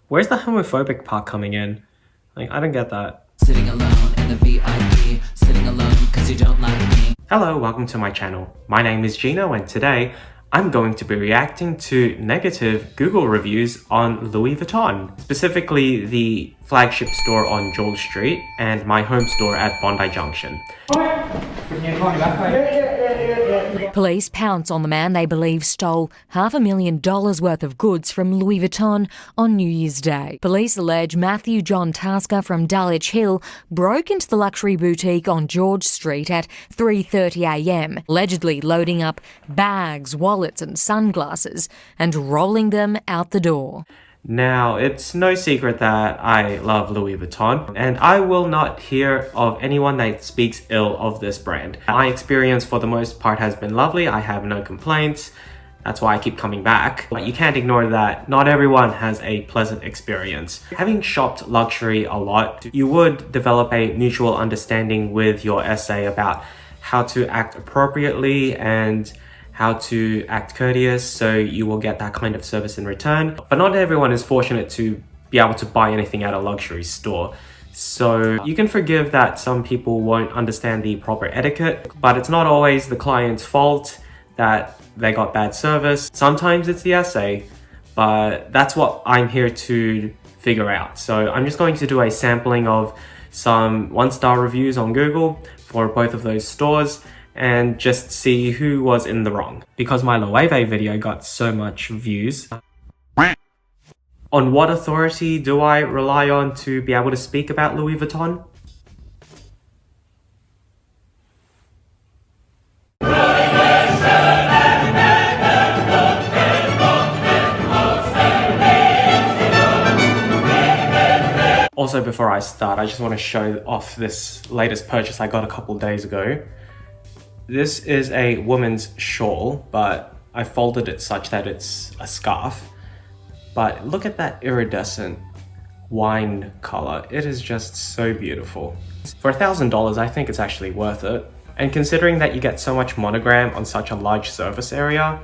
Where's the homophobic part coming in? Like, I don't get that. Sitting alone in the VIP, sitting alone cause you don't like me. Hello, welcome to my channel. My name is Gino and today I'm going to be reacting to negative Google reviews on Louis Vuitton, specifically the flagship store on George Street and my home store at Bondi Junction. Police pounce on the man they believe stole $500,000 worth of goods from Louis Vuitton on New Year's Day. Police allege Matthew John Tasker from Dulwich Hill broke into the luxury boutique on George Street at 3:30 a.m, allegedly loading up bags, wallets and sunglasses and rolling them out the door. Now, it's no secret that I love Louis Vuitton, and I will not hear of anyone that speaks ill of this brand. My experience for the most part has been lovely. I have no complaints. That's why I keep coming back. But you can't ignore that not everyone has a pleasant experience. Having shopped luxury a lot, you would develop a mutual understanding with your SA about how to act appropriately and how to act courteous, so you will get that kind of service in return. But not everyone is fortunate to be able to buy anything at a luxury store. So you can forgive that some people won't understand the proper etiquette, but it's not always the client's fault that they got bad service. Sometimes it's the SA, but that's what I'm here to figure out. So I'm just going to do a sampling of some 1-star reviews on Google for both of those stores and just see who was in the wrong. Because my Loewe video got so much views, on what authority do I rely on to be able to speak about Louis Vuitton? Also, before I start, I just want to show off this latest purchase I got a couple days ago. This is a woman's shawl, but I folded it such that it's a scarf. But look at that iridescent wine color. It is just so beautiful. For $1,000, I think it's actually worth it. And considering that you get so much monogram on such a large surface area,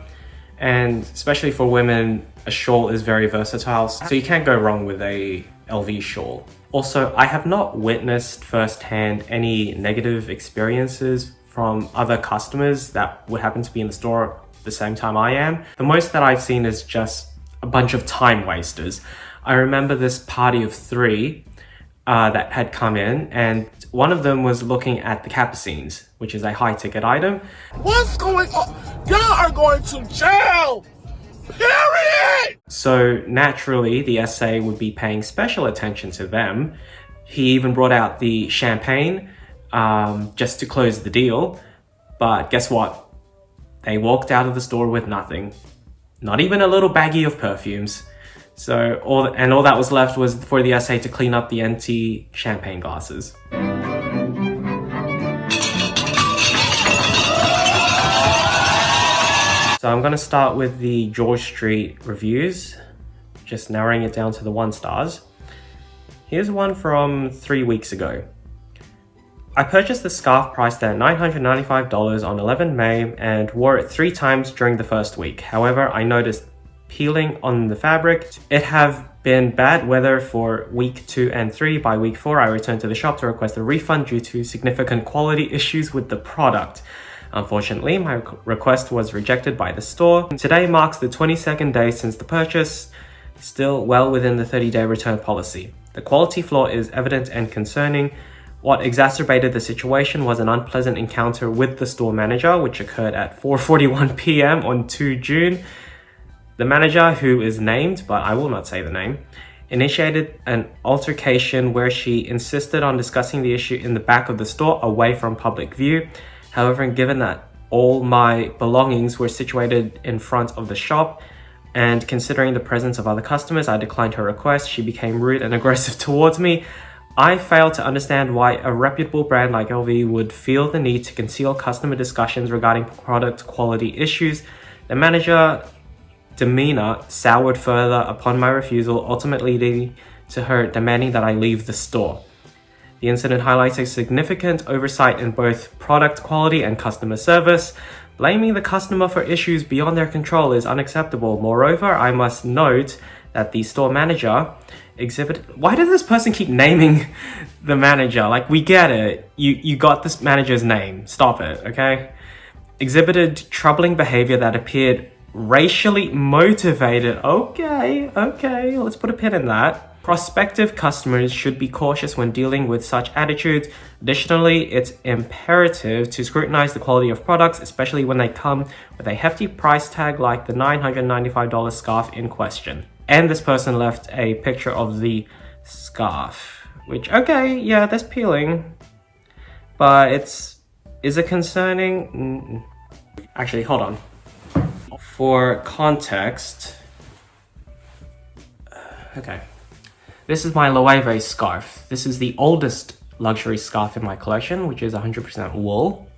and especially for women, a shawl is very versatile, so you can't go wrong with a LV shawl. Also, I have not witnessed firsthand any negative experiences from other customers that would happen to be in the store the same time I am. The most that I've seen is just a bunch of time wasters. I remember this party of 3 that had come in, and one of them was looking at the Capucines, which is a high ticket item. What's going on? Y'all are going to jail! Period! So naturally, the SA would be paying special attention to them. He even brought out the champagne just to close the deal. But guess what? They walked out of the store with nothing. Not even a little baggie of perfumes. So all that was left was for the SA to clean up the empty champagne glasses. So I'm going to start with the George Street reviews, just narrowing it down to the 1 stars. Here's one from 3 weeks ago. I purchased the scarf priced at $995 on 11 May and wore it 3 times during the first week. However, I noticed peeling on the fabric. It have been bad weather for week 2 and 3. By week 4, I returned to the shop to request a refund due to significant quality issues with the product. Unfortunately, my request was rejected by the store. Today marks the 22nd day since the purchase, still well within the 30-day return policy. The quality flaw is evident and concerning. What exacerbated the situation was an unpleasant encounter with the store manager, which occurred at 4:41 p.m. on 2 June. The manager, who is named, but I will not say the name, initiated an altercation where she insisted on discussing the issue in the back of the store away from public view. However, given that all my belongings were situated in front of the shop, and considering the presence of other customers, I declined her request. She became rude and aggressive towards me. I fail to understand why a reputable brand like LV would feel the need to conceal customer discussions regarding product quality issues. The manager demeanor soured further upon my refusal, ultimately leading to her demanding that I leave the store. The incident highlights a significant oversight in both product quality and customer service. Blaming the customer for issues beyond their control is unacceptable. Moreover, I must note that the store manager exhibited... Why does this person keep naming the manager? Like, we get it. You got this manager's name. Stop it, okay? Exhibited troubling behavior that appeared racially motivated. Okay, let's put a pin in that. Prospective customers should be cautious when dealing with such attitudes. Additionally, it's imperative to scrutinize the quality of products, especially when they come with a hefty price tag like the $995 scarf in question. And this person left a picture of the scarf, which, okay, yeah, that's peeling, but is it concerning? Actually, hold on. For context, okay. This is my Louis Vuitton scarf. This is the oldest luxury scarf in my collection, which is 100% wool.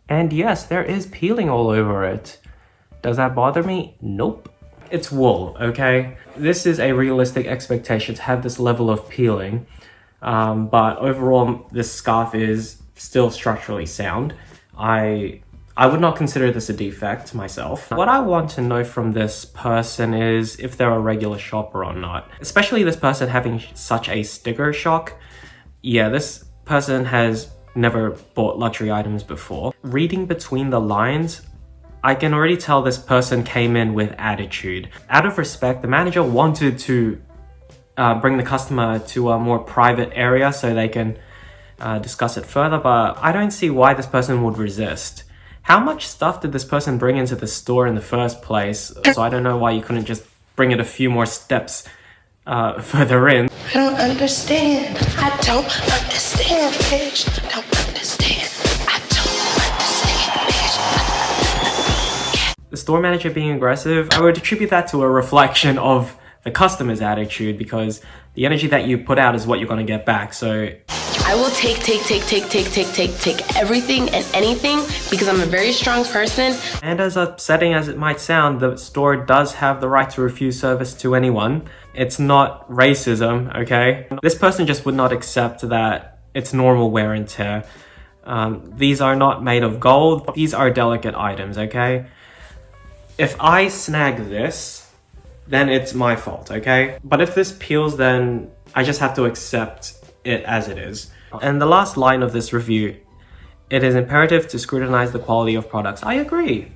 And yes, there is peeling all over it. Does that bother me? Nope. It's wool, okay? This is a realistic expectation to have this level of peeling. But overall, this scarf is still structurally sound. I would not consider this a defect myself. What I want to know from this person is if they're a regular shopper or not. Especially this person having such a sticker shock. Yeah, this person has never bought luxury items before. Reading between the lines, I can already tell this person came in with attitude. Out of respect, the manager wanted to bring the customer to a more private area so they can discuss it further, but I don't see why this person would resist. How much stuff did this person bring into the store in the first place? So I don't know why you couldn't just bring it a few more steps further in. I don't understand. I don't understand, bitch. I don't understand. I don't understand, bitch. The store manager being aggressive, I would attribute that to a reflection of the customer's attitude, because the energy that you put out is what you're going to get back. So I will take everything and anything because I'm a very strong person. And as upsetting as it might sound, the store does have the right to refuse service to anyone. It's not racism, okay? This person just would not accept that it's normal wear and tear. These are not made of gold. These are delicate items, okay? If I snag this, then it's my fault, okay? But if this peels, then I just have to accept it as it is. And the last line of this review, it is imperative to scrutinize the quality of products. I agree.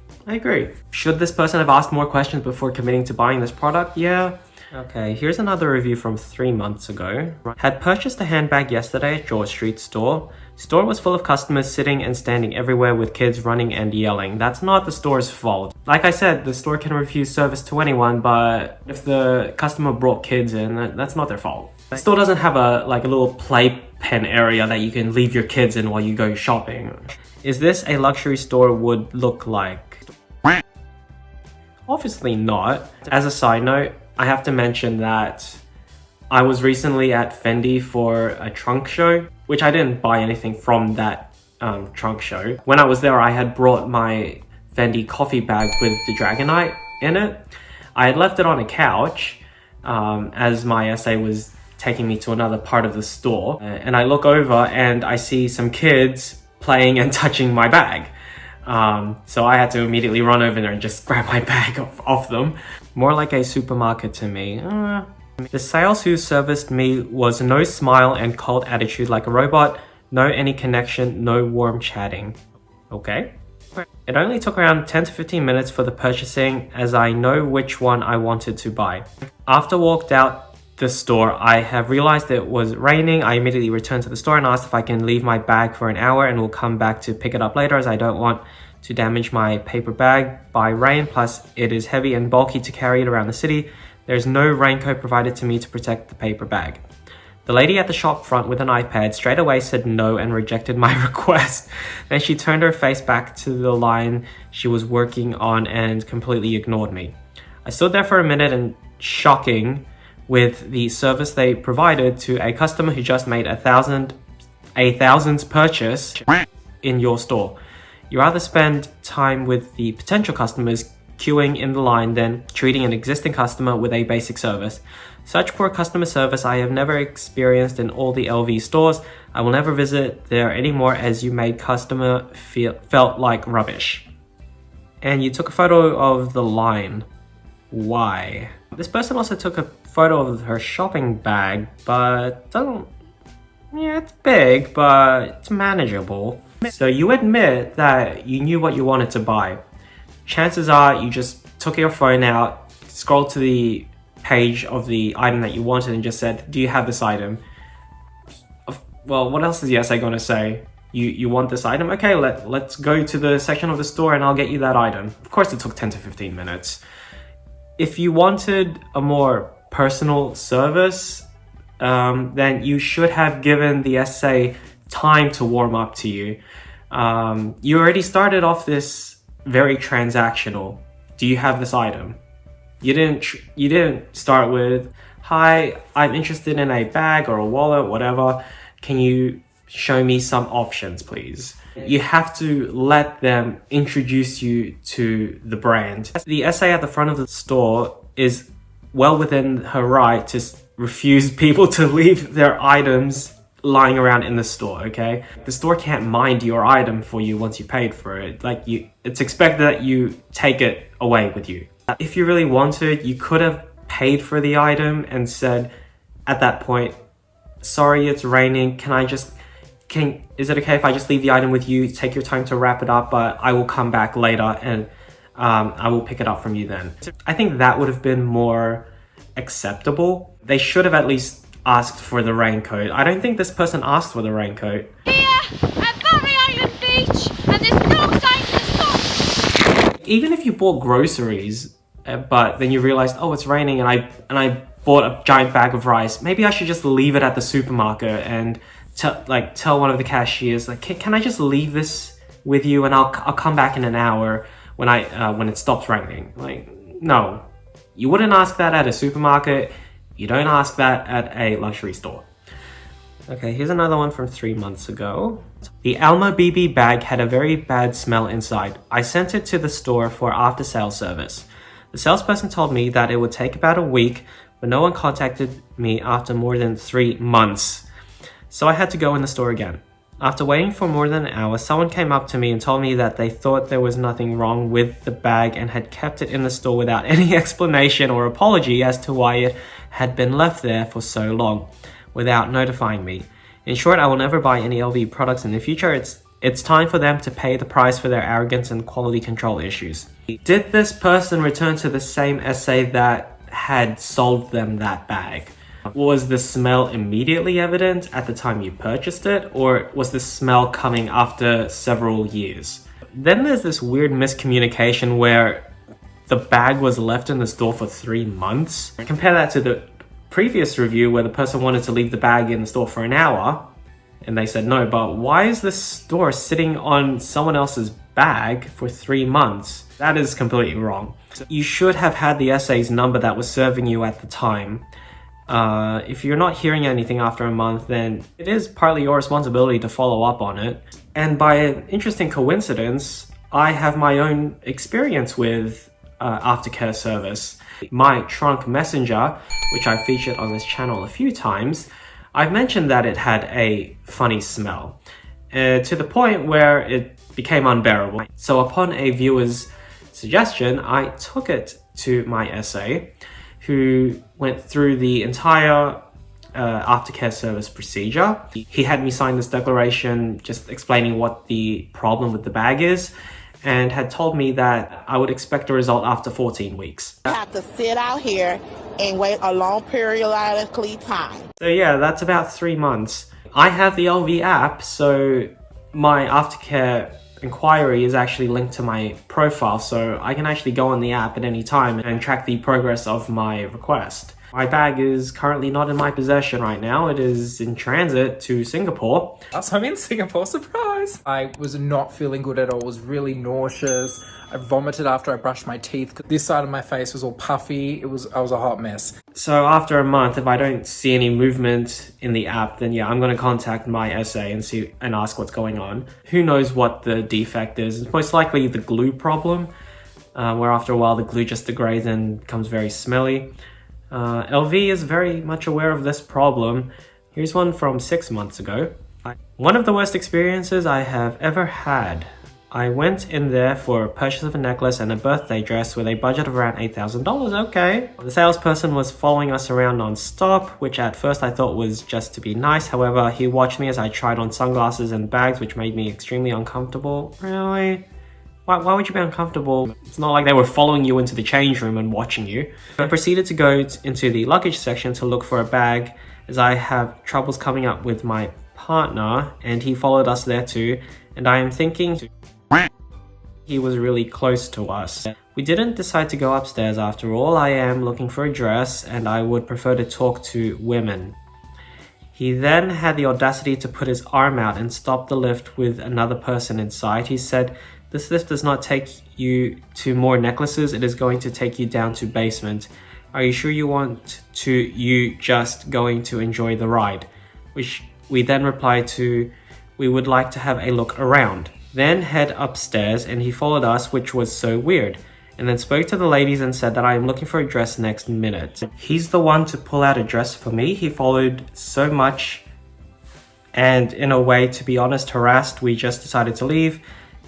Should this person have asked more questions before committing to buying this product? Yeah. Okay, here's another review from 3 months ago. Had purchased a handbag yesterday at George Street store. Store was full of customers sitting and standing everywhere with kids running and yelling. That's not the store's fault. Like I said, the store can refuse service to anyone, but if the customer brought kids in, that's not their fault. The store doesn't have a little playpen area that you can leave your kids in while you go shopping. Is this a luxury store would look like? Obviously not. As a side note, I have to mention that I was recently at Fendi for a trunk show, which I didn't buy anything from that trunk show. When I was there, I had brought my Fendi coffee bag with the Dragonite in it. I had left it on a couch as my essay was taking me to another part of the store, and I look over and I see some kids playing and touching my bag. So I had to immediately run over there and just grab my bag off them. More like a supermarket to me. The sales who serviced me was no smile and cold attitude like a robot, no any connection, no warm chatting. Okay. It only took around 10 to 15 minutes for the purchasing, as I know which one I wanted to buy. After walked out the store, I have realized it was raining. I immediately returned to the store and asked if I can leave my bag for an hour and will come back to pick it up later, as I don't want to damage my paper bag by rain, plus it is heavy and bulky to carry it around the city. There's no raincoat provided to me to protect the paper bag. The lady at the shop front with an iPad straight away said no and rejected my request. Then she turned her face back to the line she was working on and completely ignored me. I stood there for a minute and shocking with the service they provided to a customer who just made a thousandth purchase in your store. You rather spend time with the potential customers queuing in the line than treating an existing customer with a basic service. Such poor customer service I have never experienced in all the LV stores. I will never visit there anymore, as you made customer felt like rubbish. And you took a photo of the line. Why? This person also took a photo of her shopping bag, but yeah, it's big, but it's manageable. So you admit that you knew what you wanted to buy. Chances are you just took your phone out, scrolled to the page of the item that you wanted and just said, do you have this item? Well, what else is the essay going to say? You want this item? Okay, let's go to the section of the store and I'll get you that item. Of course it took 10 to 15 minutes. If you wanted a more personal service, then you should have given the essay time to warm up to you. You already started off this very transactional. Do you have this item? You didn't start with, hi, I'm interested in a bag or a wallet, whatever. Can you show me some options, please? You have to let them introduce you to the brand. The essay at the front of the store is well within her right to refuse people to leave their items lying around in the store, okay? The store can't mind your item for you once you paid for it. It's expected that you take it away with you. If you really wanted, you could have paid for the item and said at that point, sorry, it's raining. Is it okay if I just leave the item with you, take your time to wrap it up, but I will come back later and I will pick it up from you then. I think that would have been more acceptable. They should have at least asked for the raincoat. I don't think this person asked for the raincoat. Here at Barry Island Beach, and there's no sign to stop. Even if you bought groceries, but then you realized, oh, it's raining and I bought a giant bag of rice, maybe I should just leave it at the supermarket and tell one of the cashiers, like, can I just leave this with you and I'll come back in an hour when it stops raining. Like, no, you wouldn't ask that at a supermarket. You don't ask that at a luxury store. Okay, here's another one from 3 months ago. The Alma BB bag had a very bad smell inside. I sent it to the store for after sale service. The salesperson told me that it would take about a week, but no one contacted me after more than 3 months. So I had to go in the store again. After waiting for more than an hour, someone came up to me and told me that they thought there was nothing wrong with the bag and had kept it in the store without any explanation or apology as to why it had been left there for so long, without notifying me. In short, I will never buy any LV products in the future. It's time for them to pay the price for their arrogance and quality control issues. Did this person return to the same essay that had sold them that bag? Was the smell immediately evident at the time you purchased it, or was the smell coming after several years? Then there's this weird miscommunication where the bag was left in the store for 3 months. Compare that to the previous review where the person wanted to leave the bag in the store for an hour and they said no, but why is this store sitting on someone else's bag for 3 months? That is completely wrong. You should have had the essay's number that was serving you at the time. If you're not hearing anything after a month, then it is partly your responsibility to follow up on it. And by an interesting coincidence, I have my own experience with aftercare service. My trunk messenger, which I've featured on this channel a few times, I've mentioned that it had a funny smell, to the point where it became unbearable. So upon a viewer's suggestion, I took it to my essay, who went through the entire aftercare service procedure. He had me sign this declaration just explaining what the problem with the bag is, and had told me that I would expect a result after 14 weeks. You have to sit out here and wait a long periodically time. So yeah, that's about 3 months. I have the LV app, so my aftercare inquiry is actually linked to my profile, so I can actually go on the app at any time and track the progress of my request. My bag is currently not in my possession right now. It is in transit to Singapore. So I'm in Singapore, surprise! I was not feeling good at all, was really nauseous. I vomited after I brushed my teeth. This side of my face was all puffy. I was a hot mess. So after a month, if I don't see any movement in the app, then yeah, I'm going to contact my essay and ask what's going on. Who knows what the defect is? It's most likely the glue problem, where after a while the glue just degrades and becomes very smelly. LV is very much aware of this problem. Here's one from 6 months ago. One of the worst experiences I have ever had. I went in there for a purchase of a necklace and a birthday dress with a budget of around $8,000, okay. The salesperson was following us around non-stop, which at first I thought was just to be nice. However, he watched me as I tried on sunglasses and bags, which made me extremely uncomfortable. Really? Why would you be uncomfortable? It's not like they were following you into the change room and watching you. I proceeded to go into the luggage section to look for a bag, as I have troubles coming up with my partner, and he followed us there too, and I am thinking he was really close to us. We didn't decide to go upstairs after all. I am looking for a dress and I would prefer to talk to women. He then had the audacity to put his arm out and stop the lift with another person inside. He said, "This lift does not take you to more necklaces, it is going to take you down to basement. Are you sure you want to, you just going to enjoy the ride?" Which we then replied to, "We would like to have a look around." Then head upstairs, and he followed us, which was so weird, and then spoke to the ladies and said that I am looking for a dress next minute. He's the one to pull out a dress for me. He followed so much, and in a way, to be honest, harassed, we just decided to leave.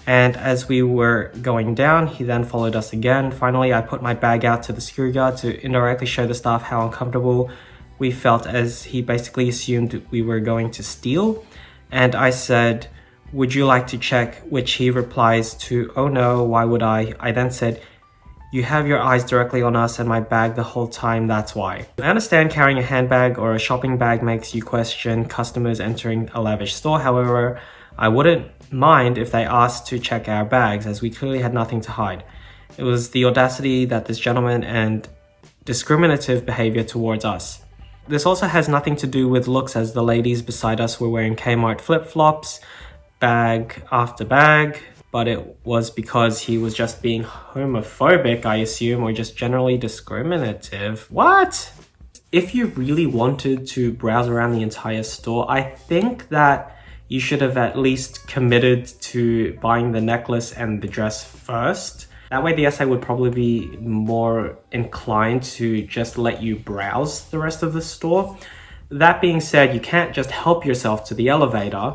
And as we were going down, he then followed us again. Finally, I put my bag out to the security guard to indirectly show the staff how uncomfortable we felt, as he basically assumed we were going to steal. And I said, "Would you like to check?" Which he replies to, "Oh no, why would I?" I then said, "You have your eyes directly on us and my bag the whole time, that's why." I understand carrying a handbag or a shopping bag makes you question customers entering a lavish store. However, I wouldn't mind if they asked to check our bags, as we clearly had nothing to hide. It was the audacity that this gentleman and discriminative behavior towards us. This also has nothing to do with looks, as the ladies beside us were wearing Kmart flip-flops, bag after bag, but it was because he was just being homophobic, I assume, or just generally discriminative. What? If you really wanted to browse around the entire store, I think that you should have at least committed to buying the necklace and the dress first. That way the SA would probably be more inclined to just let you browse the rest of the store. That being said, you can't just help yourself to the elevator.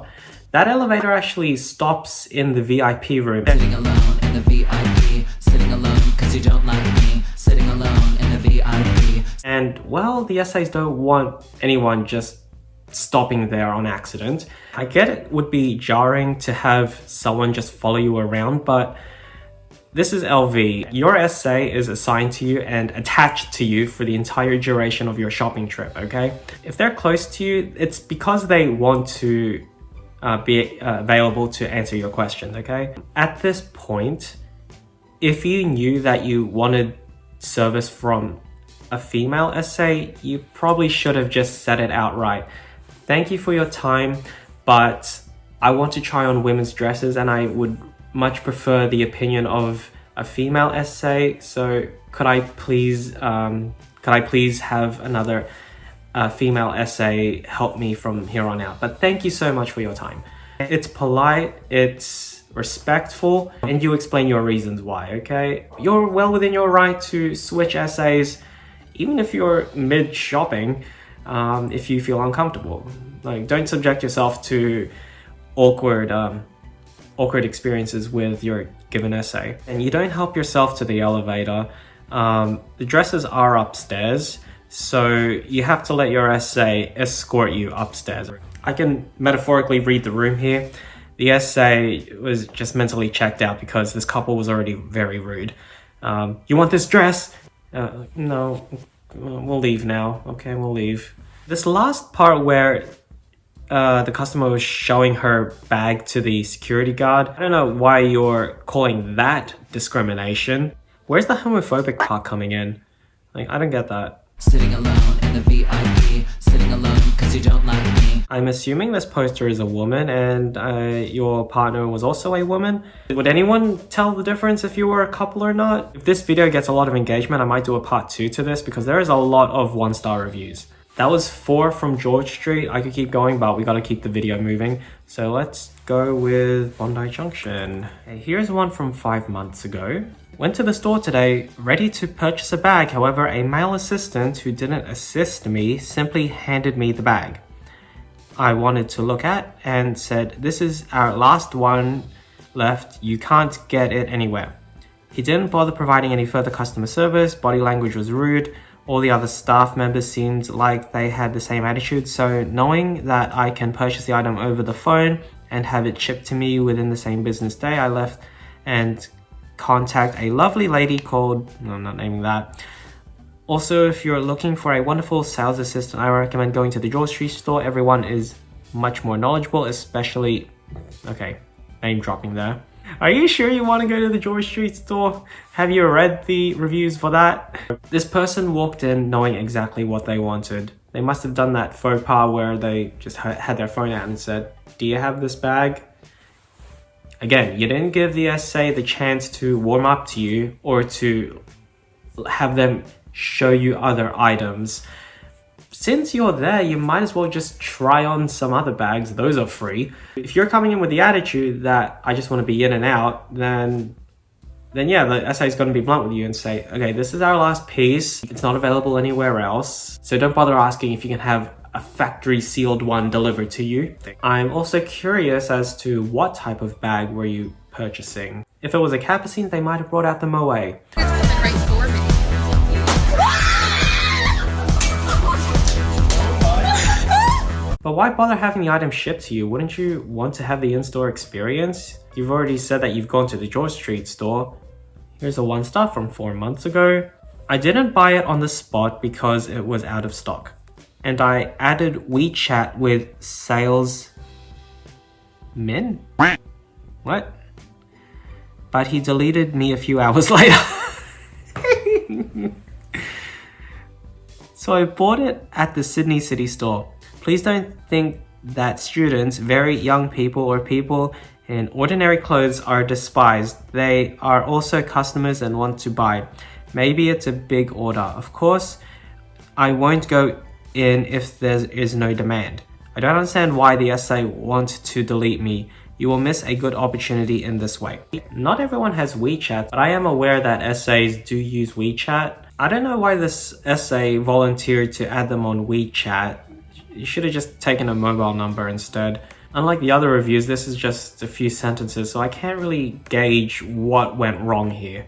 That elevator actually stops in the VIP room. Sitting alone in the VIP, sitting alone cause you don't like me, sitting alone in the VIP. And well, the SAs don't want anyone just stopping there on accident. I get it would be jarring to have someone just follow you around, but this is LV. Your SA is assigned to you and attached to you for the entire duration of your shopping trip, okay? If they're close to you, it's because they want to be available to answer your questions, okay? At this point, if you knew that you wanted service from a female SA, you probably should have just said it outright. "Thank you for your time, but I want to try on women's dresses and I would much prefer the opinion of a female SA, so could I please have another female SA help me from here on out, but thank you so much for your time." It's polite, it's respectful, and you explain your reasons why, okay? You're well within your right to switch SAs, even if you're mid-shopping, if you feel uncomfortable. Like, don't subject yourself to awkward experiences with your given SA. And you don't help yourself to the elevator. The dresses are upstairs, so you have to let your SA escort you upstairs. I can metaphorically read the room here. The SA was just mentally checked out because this couple was already very rude. "You want this dress?" No, we'll leave now. Okay, we'll leave. This last part where the customer was showing her bag to the security guard, I don't know why you're calling that discrimination. Where's the homophobic part coming in? Like, I don't get that. Sitting alone in the VIP, sitting alone cause you don't like me. I'm assuming this poster is a woman and your partner was also a woman. Would anyone tell the difference if you were a couple or not? If this video gets a lot of engagement, I might do a part 2 to this because there is a lot of 1-star reviews. That was 4 from George Street. I could keep going, but we gotta keep the video moving. So let's go with Bondi Junction. Okay, here's one from 5 months ago. Went to the store today, ready to purchase a bag. However, a male assistant who didn't assist me simply handed me the bag I wanted to look at and said, "This is our last one. left, you can't get it anywhere. He didn't bother providing any further customer service, body language was rude, all the other staff members seemed like they had the same attitude, so knowing that I can purchase the item over the phone and have it shipped to me within the same business day, I left and contact a lovely lady called, no, I'm not naming that. Also, if you're looking for a wonderful sales assistant, I recommend going to the George Street store. Everyone is much more knowledgeable, especially, okay, name dropping there. Are you sure you want to go to the George Street store? Have you read the reviews for that? This person walked in knowing exactly what they wanted. They must have done that faux pas where they just had their phone out and said, do you have this bag? Again, you didn't give the SA the chance to warm up to you or to have them show you other items. Since you're there, you might as well just try on some other bags. Those are free. If you're coming in with the attitude that I just want to be in and out, then yeah, the SA is going to be blunt with you and say, okay, this is our last piece. It's not available anywhere else. So don't bother asking if you can have a factory sealed one delivered to you. I'm also curious as to what type of bag were you purchasing. If it was a Capucine, they might have brought out the Moët. But why bother having the item shipped to you? Wouldn't you want to have the in-store experience? You've already said that you've gone to the George Street store. Here's a one-star from 4 months ago. I didn't buy it on the spot because it was out of stock. And I added WeChat with salesman? What? But he deleted me a few hours later. So I bought it at the Sydney City store. Please don't think that students, very young people, or people in ordinary clothes are despised. They are also customers and want to buy. Maybe it's a big order. Of course, I won't go in if there is no demand. I don't understand why the SA want to delete me. You will miss a good opportunity in this way. Not everyone has WeChat, but I am aware that SAs do use WeChat. I don't know why this SA volunteered to add them on WeChat. You should have just taken a mobile number instead. Unlike the other reviews, this is just a few sentences, so I can't really gauge what went wrong here.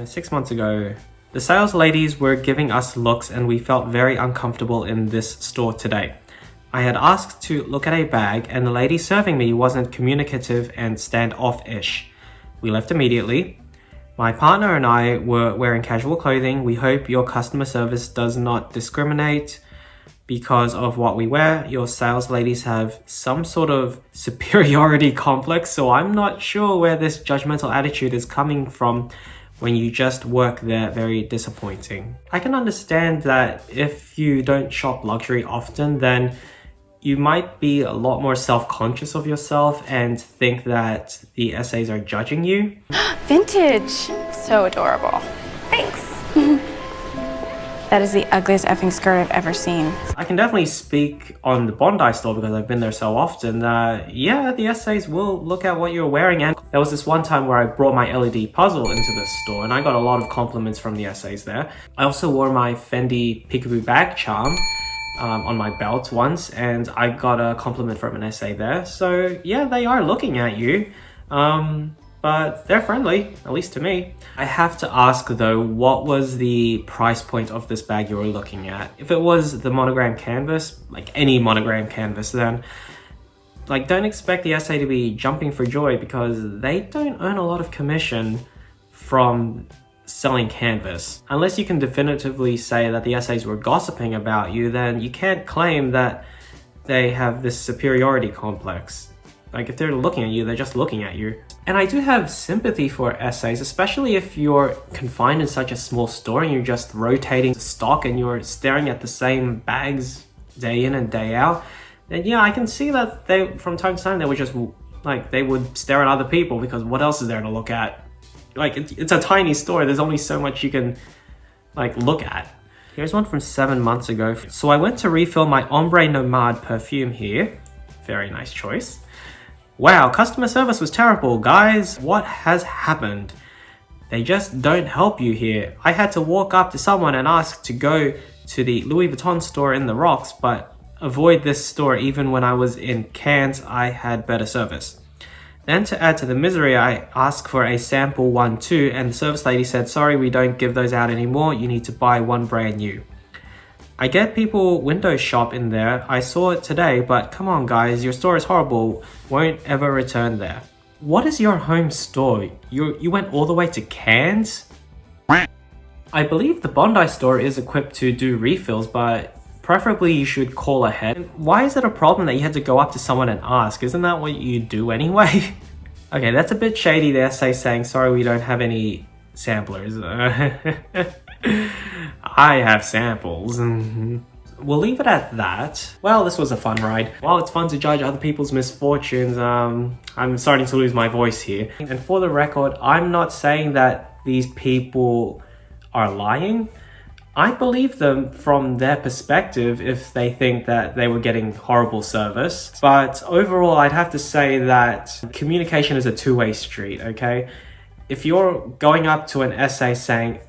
6 months ago, the sales ladies were giving us looks and we felt very uncomfortable in this store today. I had asked to look at a bag and the lady serving me wasn't communicative and standoffish. We left immediately. My partner and I were wearing casual clothing. We hope your customer service does not discriminate because of what we wear. Your sales ladies have some sort of superiority complex, so I'm not sure where this judgmental attitude is coming from when you just work there. Very disappointing. I can understand that if you don't shop luxury often, then you might be a lot more self-conscious of yourself and think that the SAs are judging you. Vintage! So adorable. Thanks. That is the ugliest effing skirt I've ever seen. I can definitely speak on the Bondi store because I've been there so often that, yeah, the SAs will look at what you're wearing. And there was this one time where I brought my LED puzzle into the store and I got a lot of compliments from the SAs there. I also wore my Fendi Peekaboo bag charm on my belt once and I got a compliment from an SA there. So yeah, they are looking at you. But they're friendly, at least to me. I have to ask though, what was the price point of this bag you were looking at? If it was the monogram canvas, like any monogram canvas, then like don't expect the SA to be jumping for joy because they don't earn a lot of commission from selling canvas. Unless you can definitively say that the SAs were gossiping about you, then you can't claim that they have this superiority complex. Like if they're looking at you, they're just looking at you. And I do have sympathy for SAs, especially if you're confined in such a small store and you're just rotating stock and you're staring at the same bags day in and day out. Then yeah, I can see that they, from time to time, they would just like, they would stare at other people because what else is there to look at? Like it's a tiny store. There's only so much you can like look at. Here's one from 7 months ago. So I went to refill my Ombre Nomade perfume here. Very nice choice. Wow, customer service was terrible, guys. What has happened? They just don't help you here. I had to walk up to someone and ask to go to the Louis Vuitton store in the Rocks, but avoid this store even when I was in Cairns. I had better service. Then to add to the misery, I asked for a sample one too, and the service lady said, sorry, we don't give those out anymore, you need to buy one brand new. I get people window shop in there, I saw it today, but come on guys, your store is horrible, won't ever return there. What is your home store? You went all the way to Cairns? I believe the Bondi store is equipped to do refills, but preferably you should call ahead. Why is it a problem that you had to go up to someone and ask? Isn't that what you do anyway? Okay, that's a bit shady there, saying sorry we don't have any samplers. I have samples. We'll leave it at that. Well, this was a fun ride. While it's fun to judge other people's misfortunes, I'm starting to lose my voice here. And for the record, I'm not saying that these people are lying. I believe them from their perspective if they think that they were getting horrible service. But overall, I'd have to say that communication is a two-way street, okay? If you're going up to an SA saying,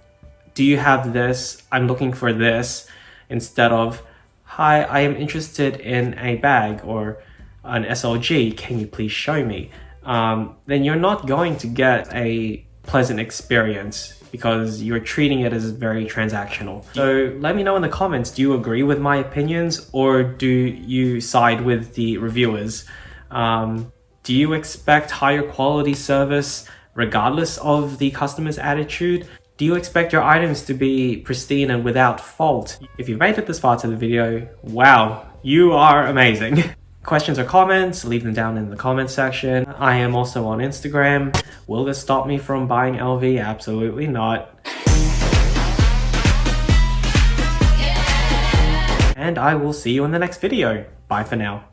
do you have this? I'm looking for this, instead of, hi, I am interested in a bag or an SLG, can you please show me? Then you're not going to get a pleasant experience because you're treating it as very transactional. So let me know in the comments, do you agree with my opinions or do you side with the reviewers? Do you expect higher quality service regardless of the customer's attitude? Do you expect your items to be pristine and without fault? If you've made it this far to the video, wow, you are amazing. Questions or comments, leave them down in the comment section. I am also on Instagram. Will this stop me from buying LV? Absolutely not. And I will see you in the next video. Bye for now.